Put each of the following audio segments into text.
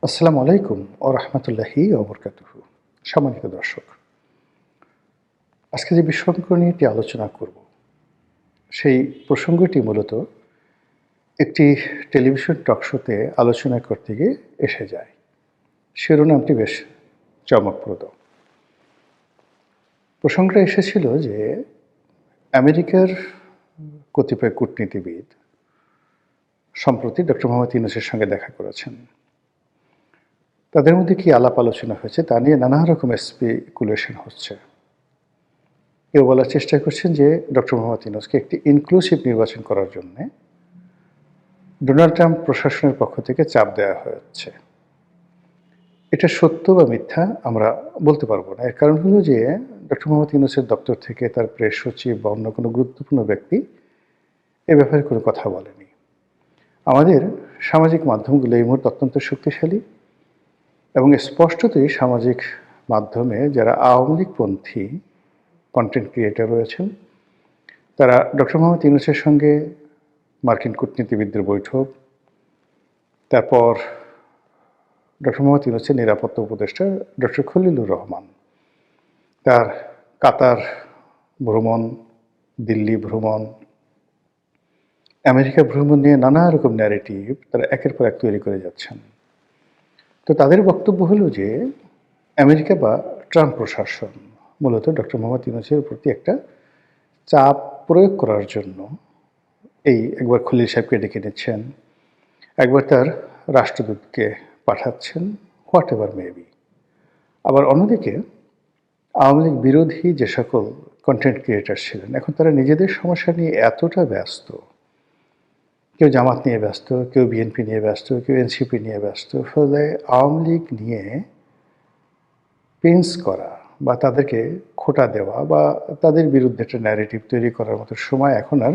আসসালামু আলাইকুম ওয়া রাহমাতুল্লাহি ওয়া বারাকাতুহু। সম্মানিত দর্শক, আজকে যে বিষয়গুলো নিয়ে একটি আলোচনা করব, সেই প্রসঙ্গটি মূলত একটি টেলিভিশন টক শোতে আলোচনা করতে গিয়ে এসে যায়। শিরোনামটি বেশ চমকপ্রদ। প্রসঙ্গটা এসেছিল যে আমেরিকার কতিপয় কূটনীতিবিদ সম্প্রতি ডক্টর মোহাম্মদ ইউনূসের সঙ্গে দেখা করেছেন। তাদের মধ্যে কি আলাপ আলোচনা হয়েছে তা নিয়ে নানা রকমের স্পেকুলেশন হচ্ছে। কেউ বলার চেষ্টা করছেন যে ডক্টর মোহাম্মদ ইউনূসকে একটি ইনক্লুসিভ নির্বাচন করার জন্যে ডোনাল্ড ট্রাম্প প্রশাসনের পক্ষ থেকে চাপ দেওয়া হচ্ছে। এটা সত্য বা মিথ্যা আমরা বলতে পারবো না। এর কারণ হলো যে ডক্টর মোহাম্মদ ইউনূসের দপ্তর থেকে তার প্রেস সচিব বা অন্য কোনো গুরুত্বপূর্ণ ব্যক্তি এ ব্যাপারে কোনো কথা বলেনি। আমাদের সামাজিক মাধ্যমগুলো এই মুহূর্তে অত্যন্ত শক্তিশালী এবং স্পষ্টতই সামাজিক মাধ্যমে যারা আওয়ামী লীগপন্থী কন্টেন্ট ক্রিয়েটর রয়েছেন, তারা ডক্টর মোহাম্মদ ইউনূসের সঙ্গে মার্কিন কূটনীতিবিদদের বৈঠক, তারপর ডক্টর মোহাম্মদ ইউনূসের নিরাপত্তা উপদেষ্টা ডক্টর খলিলুর রহমান, তার কাতার ভ্রমণ, দিল্লি ভ্রমণ, আমেরিকা ভ্রমণ নিয়ে নানা রকম ন্যারেটিভ তারা একের পর এক তৈরি করে যাচ্ছেন। তো তাদের বক্তব্য হলো যে আমেরিকা বা ট্রাম্প প্রশাসন মূলত ডক্টর মোহাম্মদ ইউনূসের প্রতি একটা চাপ প্রয়োগ করার জন্য একবার খলিল সাহেবকে ডেকে নিচ্ছেন, একবার তার রাষ্ট্রদূতকে পাঠাচ্ছেন, হোয়াট এভার মেবি। আবার অন্যদিকে আওয়ামী লীগ বিরোধী যে সকল কন্টেন্ট ক্রিয়েটার ছিলেন, এখন তারা নিজেদের সমস্যা নিয়ে এতটা ব্যস্ত, কেউ জামাত নিয়ে ব্যস্ত, কেউ বিএনপি নিয়ে ব্যস্ত, কেউ এনসিপি নিয়ে ব্যস্ত, ফলে আওয়ামী লীগ নিয়ে পেন্স করা বা তাদেরকে খোঁটা দেওয়া বা তাদের বিরুদ্ধে একটা ন্যারেটিভ তৈরি করার মতো সময় এখন আর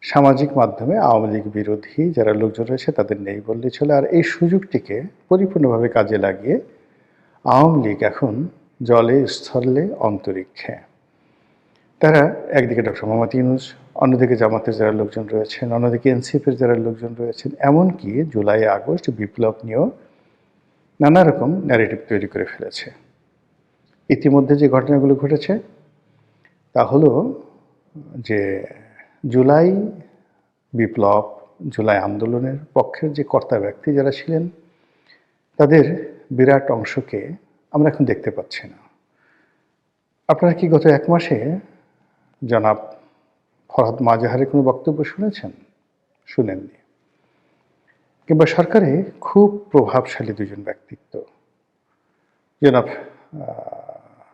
সামাজিক মাধ্যমে আওয়ামী লীগ বিরোধী যারা লোকজন রয়েছে তাদের নেই বললেই চলে। আর এই সুযোগটিকে পরিপূর্ণভাবে কাজে লাগিয়ে আওয়ামী লীগ এখন জলে, স্থলে, অন্তরিক্ষে। তারা একদিকে ডক্টর মোহাম্মদ ইউনূস, অন্যদিকে জামাতের যারা লোকজন রয়েছেন, অন্যদিকে এনসিপির যারা লোকজন রয়েছেন, এমনকি জুলাই আগস্ট বিপ্লব নিয়েও নানা রকম ন্যারেটিভ তৈরি করে ফেলেছে। ইতিমধ্যে যে ঘটনাগুলো ঘটেছে তা হলো যে জুলাই বিপ্লব, জুলাই আন্দোলনের পক্ষের যে কর্তা ব্যক্তি যারা ছিলেন, তাদের বিরাট অংশকে আমরা এখন দেখতে পাচ্ছি না। আপনারা কি গত ১ মাসে জনাব ফরহাদ মাজাহারের কোনো বক্তব্য শুনেছেন? শুনেননি। কিংবা সরকারে খুব প্রভাবশালী দুজন ব্যক্তিত্ব, জনাব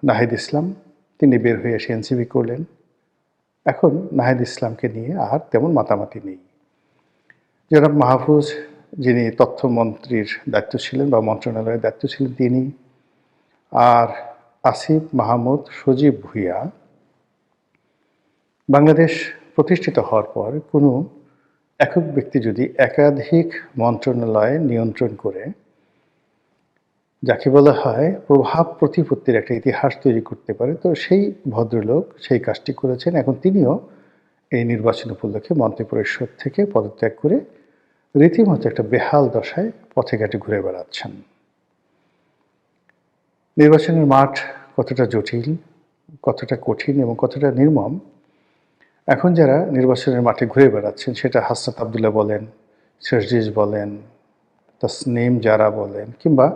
নাহিদ ইসলাম, তিনি বের হয়ে এসে এনসিপি করলেন। এখন নাহিদ ইসলামকে নিয়ে আর তেমন মাতামাতি নেই। জনাব মাহফুজ, যিনি তথ্যমন্ত্রীর দায়িত্ব ছিলেন বা মন্ত্রণালয়ের দায়িত্ব ছিলেন তিনি, আর আসিফ মাহমুদ সজীব ভুঁইয়া, বাংলাদেশ প্রতিষ্ঠিত হওয়ার পর কোনো একক ব্যক্তি যদি একাধিক মন্ত্রণালয় নিয়ন্ত্রণ করে, যাকে বলা হয় প্রভাব প্রতিপত্তির একটা ইতিহাস তৈরি করতে পারে, তো সেই ভদ্রলোক সেই কাজটি করেছেন। এখন তিনিও এই নির্বাচন উপলক্ষে মন্ত্রিপরিষদ থেকে পদত্যাগ করে রীতিমতো একটা বেহাল দশায় পথে ঘাটে ঘুরে বেড়াচ্ছেন। নির্বাচনের মাঠ কতটা জটিল, কতটা কঠিন এবং কতটা নির্মম, এখন যারা নির্বাচনের মাঠে ঘুরে বেড়াচ্ছেন, সেটা হাসনাত আবদুল্লাহ বলেন, শেরজিজ বলেন, তাসনিম জারা বলেন, কিংবা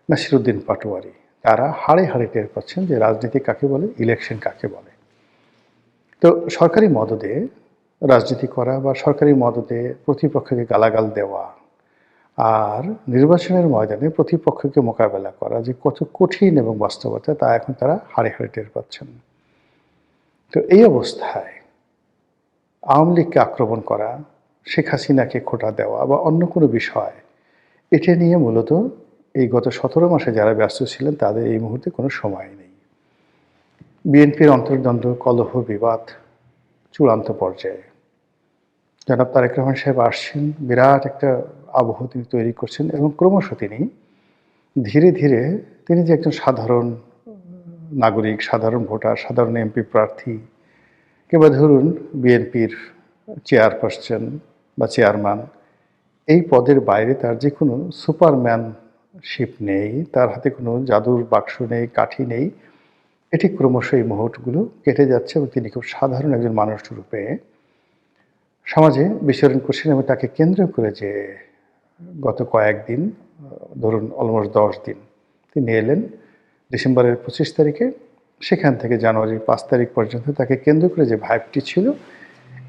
নাসিরুদ্দিন পাটোয়ারি, তারা হাড়ে হাড়ে টের পাচ্ছেন যে রাজনীতি কাকে বলে, ইলেকশন কাকে বলে। তো সরকারি মদদে রাজনীতি করা বা সরকারি মদদে প্রতিপক্ষকে গালাগাল দেওয়া আর নির্বাচনের ময়দানে প্রতিপক্ষকে মোকাবেলা করা যে কত কঠিন এবং বাস্তবতা, তা এখন তারা হাড়ে হাড়ে টের পাচ্ছেন। তো এই অবস্থায় আওয়ামী লীগকে আক্রমণ করা, শেখ হাসিনাকে খোঁটা দেওয়া বা অন্য কোনো বিষয়, এটা নিয়ে মূলত এই গত ১৭ মাসে যারা ব্যস্ত ছিলেন তাদের এই মুহূর্তে কোনো সময় নেই। বিএনপির অন্তর্দ্বন্দ্ব, কলহ, বিবাদ চূড়ান্ত পর্যায়ে। জনাব তারেক রহমান সাহেব আসছেন, বিরাট একটা আবহ তিনি তৈরি করছেন এবং ক্রমশ তিনি ধীরে ধীরে তিনি যে একজন সাধারণ নাগরিক, সাধারণ ভোটার, সাধারণ এমপি প্রার্থী, কিংবা ধরুন বিএনপির চেয়ারপারসন বা চেয়ারম্যান, এই পদের বাইরে তার যে কোনো সুপারম্যান শিপ নেই, তার হাতে কোনো জাদুর বাক্স নেই, কাঠি নেই। এটি ক্রমশ এই মুহূর্তগুলো কেটে যাচ্ছে এবং তিনি খুব সাধারণ একজন মানুষ রূপে সমাজে বিচরণ করছেন এবং তাকে কেন্দ্র করে যে গত কয়েকদিন, ধরুন অলমোস্ট 10 দিন, তিনি এলেন ডিসেম্বরের 25 তারিখে। সেখান থেকে জানুয়ারির 5 তারিখ পর্যন্ত তাকে কেন্দ্র করে যে ভাইবটি ছিল,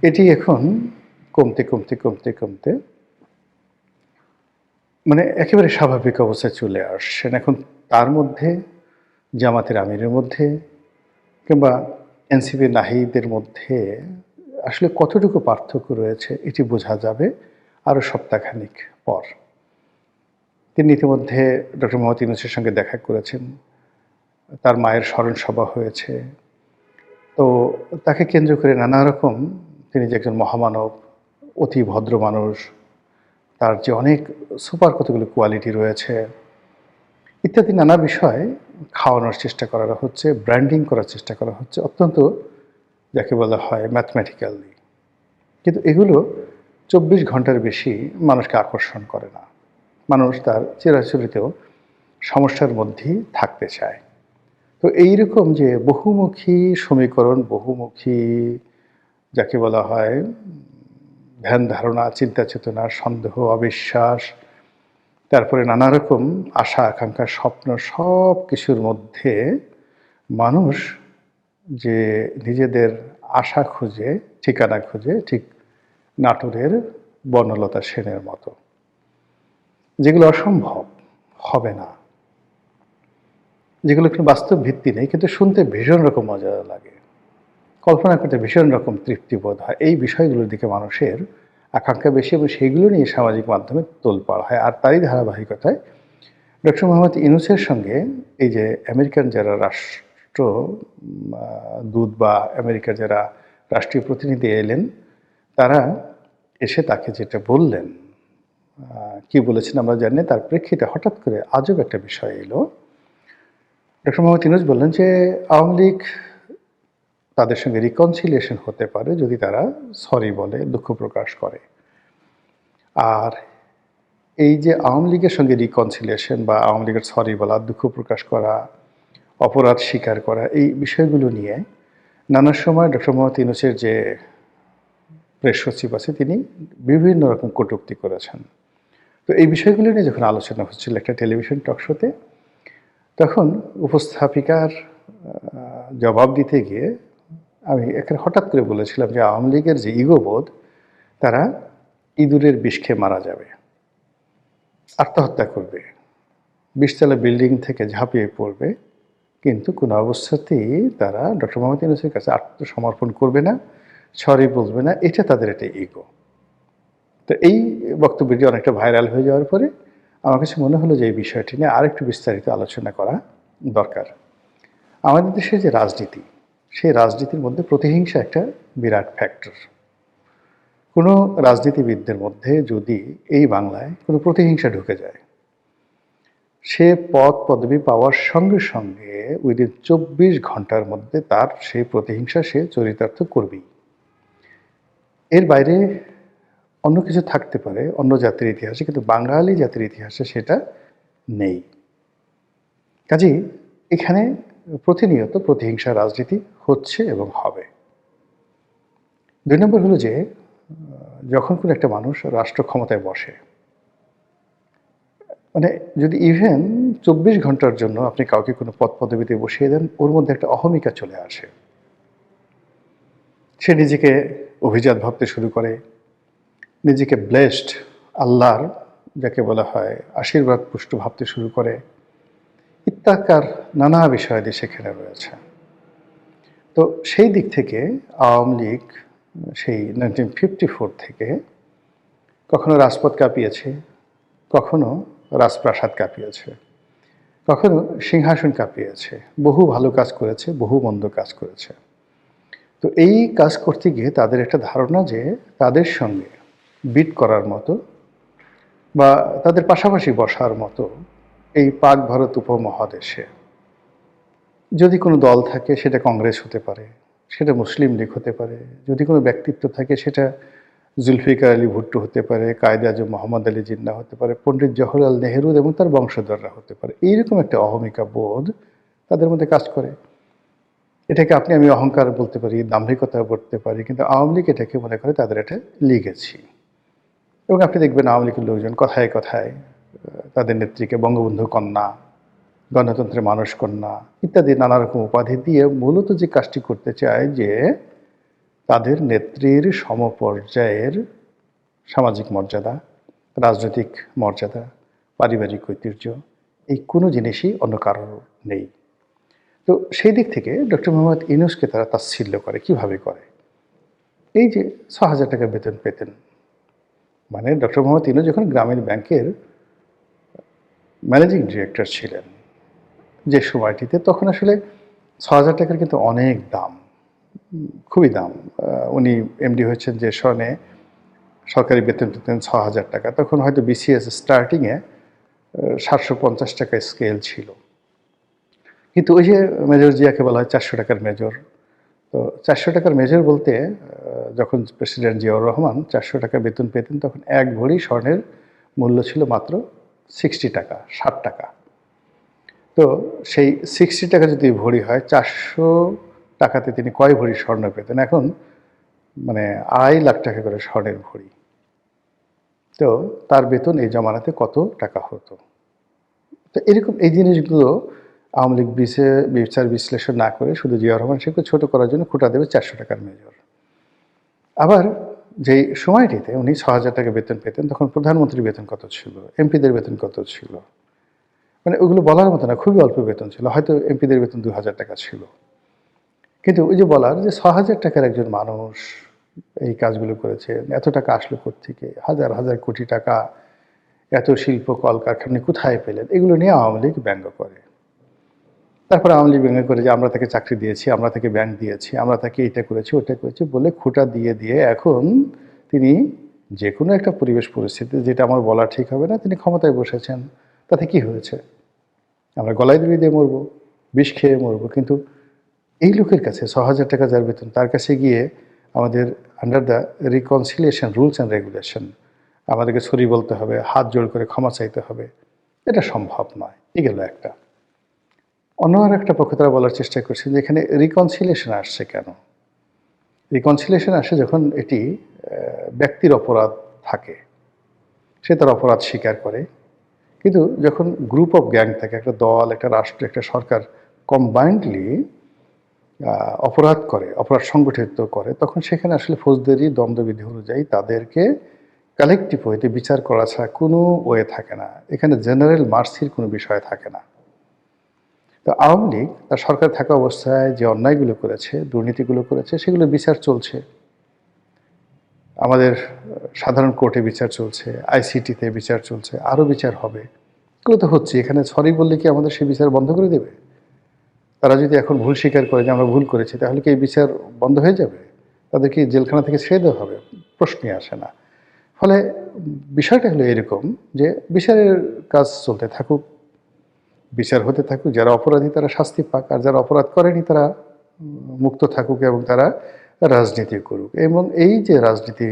এটি এখন কমতে, কমতে, কমতে, কমতে মানে একেবারে স্বাভাবিক অবস্থায় চলে আসছেন। এখন তার মধ্যে, জামাতের আমিরের মধ্যে কিংবা এনসিপি নাহিদের মধ্যে আসলে কতটুকু পার্থক্য রয়েছে এটি বোঝা যাবে আরও সপ্তাহখানিক পর। তিনি ইতিমধ্যে ডক্টর মোহাম্মদ ইউনূসের সঙ্গে দেখা করেছেন, তার মায়ের স্মরণ সভা হয়েছে। তো তাকে কেন্দ্র করে নানা রকম, তিনি যে একজন মহামানব, অতি ভদ্র মানুষ, তার যে অনেক সুপার কতগুলো কোয়ালিটি রয়েছে ইত্যাদি নানা বিষয় খাওয়ানোর চেষ্টা করা হচ্ছে, ব্র্যান্ডিং করার চেষ্টা করা হচ্ছে অত্যন্ত, যাকে বলা হয় ম্যাথমেটিক্যালি। কিন্তু এগুলো 24 ঘন্টার বেশি মানুষকে আকর্ষণ করে না। মানুষ তার চিরাচরিত সমস্যার মধ্যেই থাকতে চায়। তো এইরকম যে বহুমুখী সমীকরণ, বহুমুখী যাকে বলা হয় ধ্যান ধারণা, চিন্তা চেতনা, সন্দেহ, অবিশ্বাস, তারপরে নানা রকম আশা আকাঙ্ক্ষা, স্বপ্ন, সব কিছুর মধ্যে মানুষ যে নিজেদের আশা খুঁজে, ঠিকানা খুঁজে, ঠিক নাটোরের বনলতা সেনের মতো, যেগুলো অসম্ভব, হবে না, যেগুলো কোনো বাস্তব ভিত্তি নেই, কিন্তু শুনতে ভীষণ রকম মজা লাগে, কল্পনা করতে ভীষণ রকম তৃপ্তিবোধ হয়। এই বিষয়গুলোর দিকে মানুষের আকাঙ্ক্ষা বেশি এবং সেইগুলো নিয়ে সামাজিক মাধ্যমে তোলপাড় হয়। আর তারই ধারাবাহিকতায় ডক্টর মোহাম্মদ ইউনূসের সঙ্গে এই যে আমেরিকান যারা রাষ্ট্র দূত বা আমেরিকার যারা রাষ্ট্রীয় প্রতিনিধি এলেন, তারা এসে তাকে যেটা বললেন, কি বলেছেন আমরা জানি না, তার প্রেক্ষিতে হঠাৎ করে আজব একটা বিষয় এলো। ডক্টর মোহাম্মদ ইউনূস বললেন যে আওয়ামী লীগ তাদের সঙ্গে রিকনসিলিয়েশন হতে পারে যদি তারা সরি বলে, দুঃখ প্রকাশ করে। আর এই যে আওয়ামী লীগের সঙ্গে রিকনসিলিয়েশন বা আওয়ামী লীগের সরি বলা, দুঃখ প্রকাশ করা, অপরাধ স্বীকার করা, এই বিষয়গুলো নিয়ে নানা সময় ডক্টর মোহাম্মদ ইউনূসের যে প্রেস সচিব আছে তিনি বিভিন্ন রকম কটূক্তি করেছেন। তো এই বিষয়গুলো নিয়ে যখন আলোচনা হচ্ছিল একটা টেলিভিশন টক শোতে, তখন উপস্থাপিকার জবাব দিতে গিয়ে আমি এখানে হঠাৎ করে বলেছিলাম যে আওয়ামী লীগের যে ইগোবোধ, তারা ইঁদুরের বিষ খেয়ে মারা যাবে, আত্মহত্যা করবে, 20 তলা বিল্ডিং থেকে ঝাঁপিয়ে পড়বে, কিন্তু কোনো অবস্থাতেই তারা ডক্টর মোহাম্মদ ইউনূসের কাছে আত্মসমর্পণ করবে না, সরি বলবে না। এটা তাদের একটা ইগো। তো এই বক্তব্যটি অনেকটা ভাইরাল হয়ে যাওয়ার পরে আমার কাছে মনে হলো যে এই বিষয়টি নিয়ে আরেকটু বিস্তারিত আলোচনা করা দরকার। আমাদের দেশের যে রাজনীতি, সেই রাজনীতির মধ্যে প্রতিহিংসা একটা বিরাট ফ্যাক্টর। কোনো রাজনীতিবিদদের মধ্যে যদি এই বাংলায় কোনো প্রতিহিংসা ঢুকে যায়, সে পদ পদবি পাওয়ার সঙ্গে সঙ্গে উইদিন 24 ঘন্টার মধ্যে তার সেই প্রতিহিংসা সে চরিতার্থ করবেই। এর বাইরে অন্য কিছু থাকতে পারে অন্য জাতির ইতিহাসে, কিন্তু বাঙালি জাতির ইতিহাসে সেটা নেই। কাজেই এখানে প্রতিনিয়ত প্রতিহিংসা রাজনীতি হচ্ছে এবং হবে। 2 নম্বর হলো যে যখন কোনো একটা মানুষ রাষ্ট্র ক্ষমতায় বসে, মানে যদি ইভেন 24 ঘন্টার জন্য আপনি কাউকে কোনো পদ পদবিতে বসিয়ে দেন, ওর মধ্যে একটা অহমিকা চলে আসে। সে নিজেকে অভিজাত ভাবতে শুরু করে, নিজেকে ব্লেসড, আল্লাহর যাকে বলা হয় আশীর্বাদ পুষ্ট ভাবতে শুরু করে, ইত্যাকার নানা বিষয়াদি সেখানে রয়েছে। তো সেই দিক থেকে আওয়ামী লীগ সেই 1954 থেকে কখনো রাজপথ কাঁপিয়েছে, কখনো রাজপ্রাসাদ কাঁপিয়েছে, কখনো সিংহাসন কাঁপিয়েছে, বহু ভালো কাজ করেছে, বহু মন্দ কাজ করেছে। তো এই কাজ করতে গিয়ে তাদের একটা ধারণা যে তাদের সঙ্গে বিট করার মতো বা তাদের পাশাপাশি বসার মতো এই পাক ভারত উপমহাদেশে যদি কোনো দল থাকে, সেটা কংগ্রেস হতে পারে, সেটা মুসলিম লীগ হতে পারে, যদি কোনো ব্যক্তিত্ব থাকে সেটা জুলফিকার আলী ভুট্টো হতে পারে, কায়েদে আজম মোহাম্মদ আলী জিন্নাহ হতে পারে, পণ্ডিত জওহরলাল নেহেরু এবং তার বংশধররা হতে পারে। এইরকম একটা অহমিকা বোধ তাদের মধ্যে কাজ করে। এটাকে আমি অহংকার বলতে পারি, দাম্ভিকতা বলতে পারি, কিন্তু আওয়ামী লীগ এটাকে মনে করে তাদের এটা লিগেছি। এবং আপনি দেখবেন আওয়ামী লীগের লোকজন কথায় কথায় তাদের নেত্রীকে বঙ্গবন্ধু কন্যা, গণতন্ত্রের মানুষ কন্যা ইত্যাদি নানা রকম উপাধি দিয়ে মূলত যে কাজটি করতে চায় যে তাদের নেত্রীর সমপর্যায়ের সামাজিক মর্যাদা, রাজনৈতিক মর্যাদা, পারিবারিক ঐতিহ্য এই কোনো জিনিসই অন্য কারোর নেই। তো সেই দিক থেকে ডক্টর মোহাম্মদ ইউনূসকে তারা তাচ্ছিল্য করে। কিভাবে করে? এই যে ৬,০০০ টাকা বেতন পেতেন, মানে ডক্টর মোহাম্মদ ইউনূস যখন গ্রামীণ ব্যাংকের ম্যানেজিং ডিরেক্টর ছিলেন যে সময়টিতে, তখন আসলে ৬,০০০ টাকার কিন্তু অনেক দাম, খুবই দাম। উনি এমডি হয়েছেন যে সনে সরকারি বেতন পেতেন ৬,০০০ টাকা। তখন হয়তো বিসিএস স্টার্টিংয়ে ৭৫০ টাকা স্কেল ছিল। কিন্তু ওই যে মেজর জিয়াকে বলা হয় ৪০০ টাকার মেজর। তো ৪০০ টাকার মেজর বলতে যখন প্রেসিডেন্ট জিয়াউর রহমান ৪০০ টাকা বেতন পেতেন, তখন ১ ভরি স্বর্ণের মূল্য ছিল মাত্র ৬০ টাকা, ৬০ টাকা। তো সেই ৬০ টাকা যদি ভরি হয়, ৪০০ টাকাতে তিনি কয় ভরি স্বর্ণ পেতেন? এখন মানে ২.৫ লাখ টাকা করে স্বর্ণের ভরি। তো তার বেতন এই জমানাতে কত টাকা হতো? তো এরকম এই জিনিসগুলো আওয়ামী লীগ বিচার বিশ্লেষণ না করে শুধু জিয়াউর রহমান সাহেবকে ছোট করার জন্য খোঁটা দেবে ৪০০ টাকার মেজর। আবার যেই সময়টিতে উনি ৬,০০০ টাকা বেতন পেতেন, তখন প্রধানমন্ত্রীর বেতন কত ছিল? এমপিদের বেতন কত ছিল? মানে ওগুলো বলার মতো না, খুবই অল্প বেতন ছিল। হয়তো এমপিদের বেতন ২,০০০ টাকা ছিল। কিন্তু ওই যে বলার যে ৬,০০০ টাকার একজন মানুষ এই কাজগুলো করেছেন, এত টাকা আসলো কোত্থেকে? হাজার হাজার কোটি টাকা, এত শিল্প কলকারখানা কোথায় পেলেন? এগুলো নিয়ে আওয়ামী লীগ ব্যঙ্গ করে। তারপরে আওয়ামী লীগ ব্যঙ্গ করে যে আমরা তাকে চাকরি দিয়েছি, আমরা তাকে ব্যাংক দিয়েছি, আমরা তাকে এটা করেছি, ওটা করেছি বলে খোঁটা দিয়ে দিয়ে এখন তিনি যে কোনো একটা পরিবেশ পরিস্থিতি, যেটা আমার বলা ঠিক হবে না, তিনি ক্ষমতায় বসেছেন। তাতে কি হয়েছে? আমরা গলায় দড়ি দিয়ে মরবো, বিষ খেয়ে মরবো। কিন্তু এই লোকের কাছে ৬,০০০ টাকা যার বেতন, তার কাছে গিয়ে আমাদের under the reconciliation rules and regulation আমাদেরকে সরি বলতে হবে, হাত জোড় করে ক্ষমা চাইতে হবে। এটা সম্ভব নয়। এই গেল একটা। অন্য আর একটা পক্ষে তারা বলার চেষ্টা করছে যে এখানে রিকনসিলিয়েশন আসছে কেন? রিকনসিলিয়েশন আসে যখন এটি ব্যক্তির অপরাধ থাকে, সে তার অপরাধ স্বীকার করে। কিন্তু যখন গ্রুপ অফ গ্যাং থাকে, একটা দল, একটা রাষ্ট্র, একটা সরকার কম্বাইন্ডলি অপরাধ করে, অপরাধ সংগঠিত করে, তখন সেখানে আসলে ফৌজদারি দণ্ডবিধি অনুযায়ী তাদেরকে কালেকটিভ ওয়েতে বিচার করা ছাড়া কোনো ওয়ে থাকে না। এখানে জেনারেল মার্সির কোনো বিষয় থাকে না। তো আওয়ামী লীগ তার সরকার থাকা অবস্থায় যে অন্যায়গুলো করেছে, দুর্নীতিগুলো করেছে, সেগুলো বিচার চলছে। আমাদের সাধারণ কোর্টে বিচার চলছে, আইসিটিতে বিচার চলছে, আরও বিচার হবে। এগুলো তো হচ্ছে। এখানে সরি বললে কি আমাদের সেই বিচার বন্ধ করে দেবে? তারা যদি এখন ভুল স্বীকার করে যে আমরা ভুল করেছি, তাহলে কি এই বিচার বন্ধ হয়ে যাবে? তাদেরকে জেলখানা থেকে ছেড়ে দেওয়া হবে? প্রশ্নই আসে না। ফলে বিষয়টা হলো এরকম যে বিচারের কাজ চলতে থাকুক, বিচার হতে থাকুক, যারা অপরাধী তারা শাস্তি পাক, আর যারা অপরাধ করেনি তারা মুক্ত থাকুক এবং তারা রাজনীতি করুক। এবং এই যে রাজনীতি,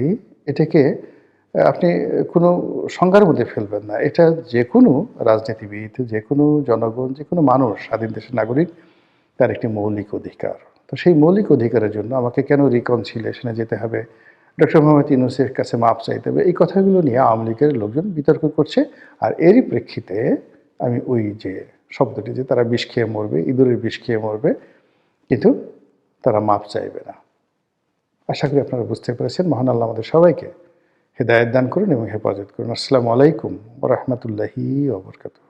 এটাকে আপনি কোনো সংজ্ঞার মধ্যে ফেলবেন না। এটা যে কোনো রাজনীতিবিদ, যে কোনো জনগণ, যে কোনো মানুষ, স্বাধীন দেশের নাগরিক, তার একটি মৌলিক অধিকার। তো সেই মৌলিক অধিকারের জন্য আমাকে কেন রিকনসিলিয়েশনে যেতে হবে, ডক্টর মোহাম্মদ ইউনূসের কাছে মাপ চাইতে হবে, এই কথাগুলো নিয়ে আওয়ামী লীগের লোকজন বিতর্ক করছে। আর এরই প্রেক্ষিতে আমি ওই যে শব্দটি, যে তারা বিষ খেয়ে মরবে, ইঁদুরের বিষ খেয়ে মরবে, কিন্তু তারা মাপ চাইবে না। আশা করি আপনারা বুঝতে পেরেছেন। মহান আল্লাহ আমাদের সবাইকে হেদায়েত দান করুন এবং হেফাজত করুন। আসসালামু আলাইকুম ওয়া রাহমাতুল্লাহি ওয়া বারাকাতুহু।